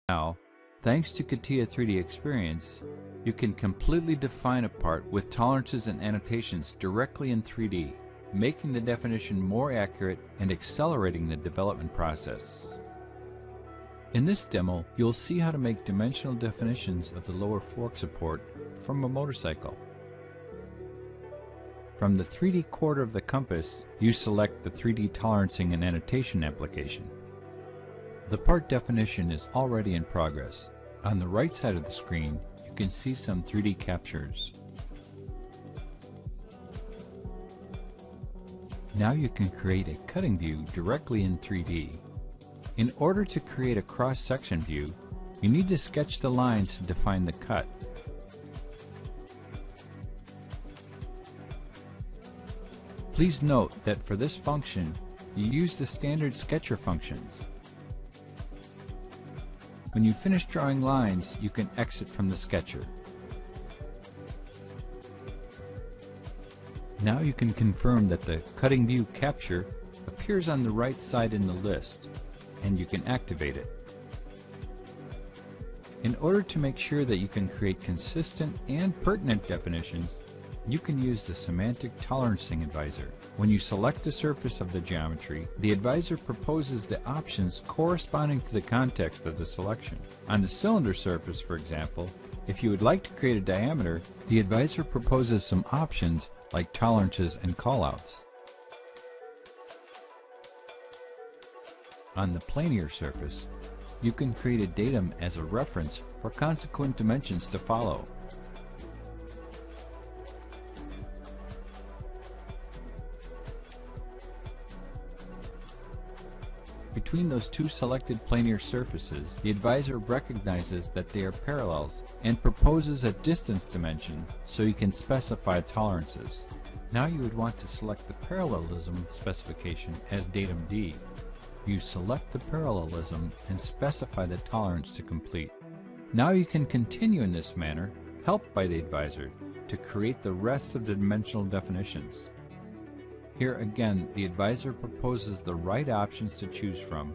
Now, thanks to CATIA 3D Experience, you can completely define a part with tolerances and annotations directly in 3D, making the definition more accurate and accelerating the development process. In this demo, you'll see how to make dimensional definitions of the lower fork support from a motorcycle. From the 3D quarter of the compass, you select the 3D tolerancing and annotation application. The part definition is already in progress. On the right side of the screen, you can see some 3D captures. Now you can create a cutting view directly in 3D. In order to create a cross-section view, you need to sketch the lines to define the cut. Please note that for this function, you use the standard sketcher functions. When you finish drawing lines, you can exit from the sketcher. Now you can confirm that the cutting view capture appears on the right side in the list, and you can activate it. In order to make sure that you can create consistent and pertinent definitions, you can use the Semantic Tolerancing Advisor. When you select a surface of the geometry, the advisor proposes the options corresponding to the context of the selection. On the cylinder surface, for example, if you would like to create a diameter, the advisor proposes some options like tolerances and callouts. On the planar surface, you can create a datum as a reference for consequent dimensions to follow. Between those two selected planar surfaces, the advisor recognizes that they are parallels and proposes a distance dimension so you can specify tolerances. Now you would want to select the parallelism specification as datum D. You select the parallelism and specify the tolerance to complete. Now you can continue in this manner, helped by the advisor, to create the rest of the dimensional definitions. Here again, the advisor proposes the right options to choose from,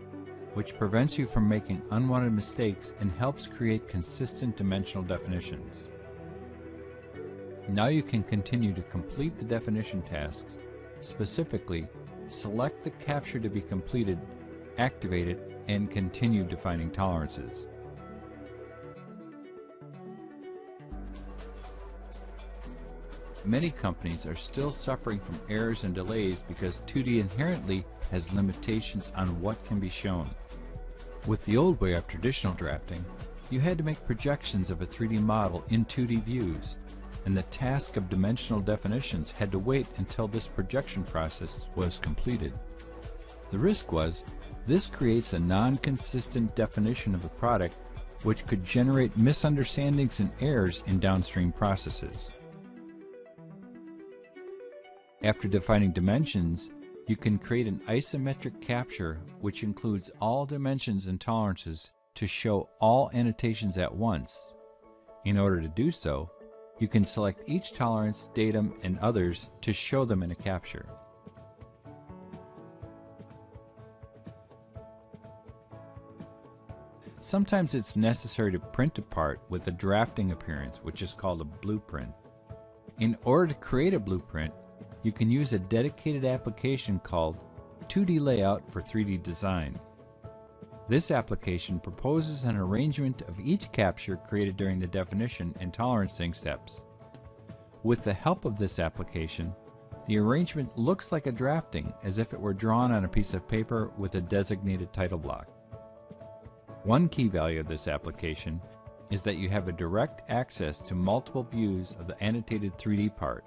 which prevents you from making unwanted mistakes and helps create consistent dimensional definitions. Now you can continue to complete the definition tasks. Specifically, select the capture to be completed, activate it, and continue defining tolerances. Many companies are still suffering from errors and delays because 2D inherently has limitations on what can be shown. With the old way of traditional drafting, you had to make projections of a 3D model in 2D views, and the task of dimensional definitions had to wait until this projection process was completed. The risk was, this creates a non-consistent definition of the product which could generate misunderstandings and errors in downstream processes. After defining dimensions, you can create an isometric capture which includes all dimensions and tolerances to show all annotations at once. In order to do so, you can select each tolerance, datum, and others to show them in a capture. Sometimes it's necessary to print a part with a drafting appearance, which is called a blueprint. In order to create a blueprint, you can use a dedicated application called 2D Layout for 3D Design. This application proposes an arrangement of each capture created during the definition and tolerancing steps. With the help of this application, the arrangement looks like a drafting, as if it were drawn on a piece of paper with a designated title block. One key value of this application is that you have a direct access to multiple views of the annotated 3D part.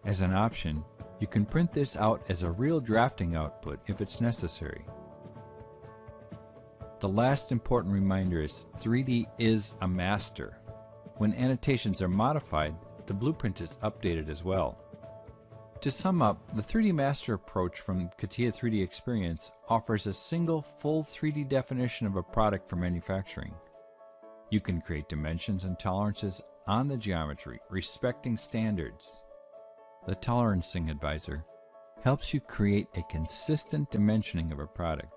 As an option, you can print this out as a real drafting output if it's necessary. The last important reminder is 3D is a master. When annotations are modified, the blueprint is updated as well. To sum up, the 3D master approach from CATIA 3D Experience offers a single full 3D definition of a product for manufacturing. You can create dimensions and tolerances on the geometry, respecting standards. The Tolerancing Advisor helps you create a consistent dimensioning of a product.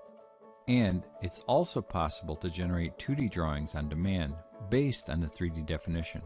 And it's also possible to generate 2D drawings on demand based on the 3D definition.